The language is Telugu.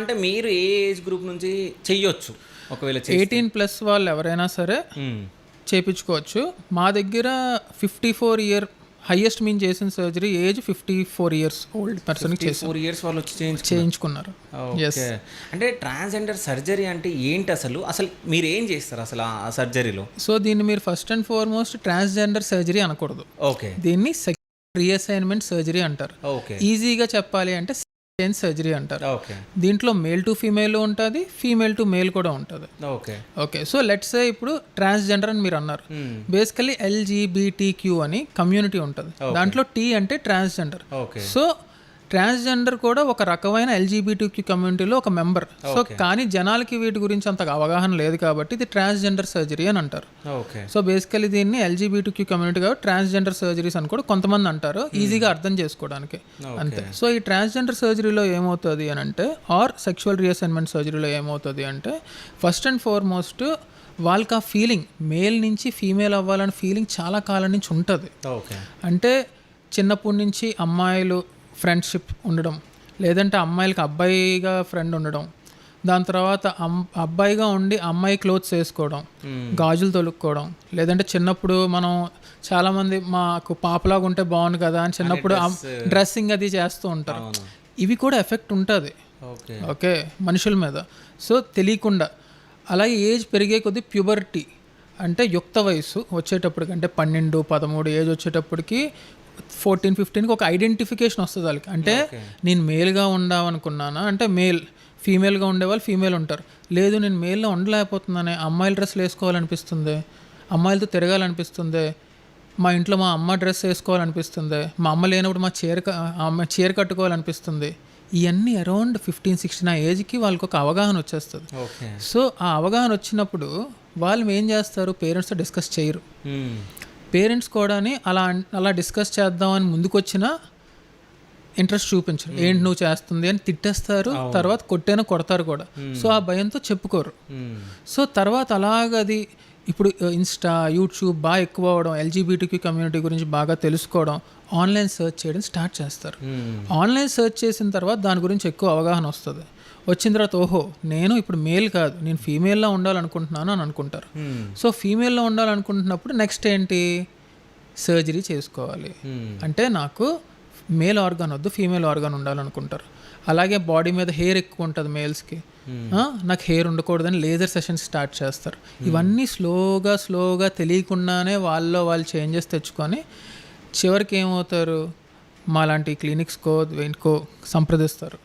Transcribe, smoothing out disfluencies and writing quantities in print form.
అంటే మీరు ఏ ఏజ్ గ్రూప్ నుంచి చెయ్యొచ్చు ఒకవేళ 18+ వాళ్ళు ఎవరైనా సరే చేయించుకోవచ్చు. మా దగ్గర 54 ఇయర్ హైయెస్ట్ మీన్ చేసిన సర్జరీ ఏజ్ 54 ఇయర్స్ ఓల్డ్ పర్సన్కి 4 ఇయర్స్ వాళ్ళు వచ్చి చేయించుకున్నారు. అంటే ట్రాన్స్జెండర్ సర్జరీ అంటే ఏంటి అసలు మీరు ఏం చేస్తారు అసలు ఆ సర్జరీలో? సో దీన్ని మీరు first and foremost transgender surgery అనకూడదు. ఓకే, దీన్ని రీఅసైన్మెంట్ సర్జరీ అంటారు. ఓకే, ఈజీగా చెప్పాలి అంటే సర్జరీ అంటారు. ఓకే, దీంట్లో మేల్ టు ఫీమేల్ ఉంటుంది, ఫీమేల్ టు మేల్ కూడా ఉంటుంది. Okay, okay. So let's say ఇప్పుడు ట్రాన్స్జెండర్ అని మీరు అన్నారు. బేసికల్లీ LGBTQ అని కమ్యూనిటీ ఉంటుంది. దాంట్లో T అంటే ట్రాన్స్జెండర్. సో ట్రాన్స్జెండర్ కూడా ఒక రకమైన LGBTQ కమ్యూనిటీలో ఒక మెంబర్. సో కానీ జనాలకి వీటి గురించి అంత అవగాహన లేదు కాబట్టి ఇది ట్రాన్స్జెండర్ సర్జరీ అని అంటారు. సో బేసికలీ దీన్ని LGBTQ కమ్యూనిటీ కాబట్టి ట్రాన్స్జెండర్ సర్జరీస్ అని కూడా కొంతమంది అంటారు, ఈజీగా అర్థం చేసుకోవడానికి అంతే. సో ఈ ట్రాన్స్జెండర్ సర్జరీలో ఏమవుతుంది అని అంటే, ఆర్ సెక్షువల్ రీఅసైన్మెంట్ సర్జరీలో ఏమవుతుంది అంటే, ఫస్ట్ అండ్ ఫార్మోస్ట్ వాళ్ళకి ఆ ఫీలింగ్ మేల్ నుంచి ఫీమేల్ అవ్వాలనే ఫీలింగ్ చాలా కాలం నుంచి ఉంటుంది. అంటే చిన్నప్పటి నుంచి అమ్మాయిలు ఫ్రెండ్షిప్ ఉండడం, లేదంటే అమ్మాయిలకి అబ్బాయిగా ఫ్రెండ్ ఉండడం, దాని తర్వాత అబ్బాయిగా ఉండి అమ్మాయి క్లోత్స్ వేసుకోవడం, గాజులు తొలుక్కోవడం, లేదంటే చిన్నప్పుడు మనం చాలామంది మాకు పాపలాగా ఉంటే బాగుంది కదా అని చిన్నప్పుడు డ్రెస్సింగ్ అది చేస్తూ ఉంటారు. ఇవి కూడా ఎఫెక్ట్ ఉంటుంది ఓకే మనుషుల మీద. సో తెలియకుండా అలాగే ఏజ్ పెరిగే కొద్దీ ప్యూబర్టీ అంటే యుక్త వయసు వచ్చేటప్పటికి, అంటే 12, 13 ఏజ్ వచ్చేటప్పటికి 14, 15కి ఒక ఐడెంటిఫికేషన్ వస్తుంది వాళ్ళకి. అంటే నేను మేల్గా ఉండాలనుకున్నానా అంటే మేల్, ఫీమేల్గా ఉండేవాళ్ళు ఫీమేల్ ఉంటారు. లేదు నేను మేల్లో ఉండలేకపోతున్నానే, అమ్మాయిల డ్రెస్సులు వేసుకోవాలనిపిస్తుంది, అమ్మాయిలతో తిరగాలనిపిస్తుంది, మా ఇంట్లో మా అమ్మ డ్రెస్ వేసుకోవాలనిపిస్తుంది, మా అమ్మ లేనప్పుడు మా చీర కట్టుకోవాలనిపిస్తుంది. ఇవన్నీ అరౌండ్ 15-16 ఏజ్కి వాళ్ళకి ఒక అవగాహన వచ్చేస్తుంది. సో ఆ అవగాహన వచ్చినప్పుడు వాళ్ళు ఏం చేస్తారు, పేరెంట్స్తో డిస్కస్ చేయరు. పేరెంట్స్ కూడా అలా డిస్కస్ చేద్దామని ముందుకు వచ్చినా ఇంట్రెస్ట్ చూపించరు. ఏంటి నువ్వు చేస్తుంది అని తిట్టేస్తారు, తర్వాత కొడతారు కూడా. సో ఆ భయంతో చెప్పుకోరు. సో తర్వాత అలాగది ఇప్పుడు ఇన్స్టా, యూట్యూబ్ బాగా ఎక్కువ అవడం, LGBTQ కమ్యూనిటీ గురించి బాగా తెలుసుకోవడం, ఆన్లైన్ సెర్చ్ చేయడం స్టార్ట్ చేస్తారు. ఆన్లైన్ సెర్చ్ చేసిన తర్వాత దాని గురించి ఎక్కువ అవగాహన వస్తుంది. వచ్చిన తర్వాత ఓహో నేను ఇప్పుడు మేల్ కాదు, నేను ఫీమేల్లో ఉండాలనుకుంటున్నాను అని అనుకుంటారు. సో ఫీమేల్లో ఉండాలనుకుంటున్నప్పుడు నెక్స్ట్ ఏంటి, సర్జరీ చేసుకోవాలి. అంటే నాకు మేల్ ఆర్గాన్ వద్దు, ఫీమేల్ ఆర్గాన్ ఉండాలనుకుంటారు. అలాగే బాడీ మీద హెయిర్ ఎక్కువ ఉంటుంది మేల్స్కి, నాకు హెయిర్ ఉండకూడదని లేజర్ సెషన్స్ స్టార్ట్ చేస్తారు. ఇవన్నీ స్లోగా తెలియకుండానే వాళ్ళు చేంజెస్ తెచ్చుకొని చివరికి ఏమవుతారు, మా లాంటి క్లినిక్స్కో సంప్రదిస్తారు.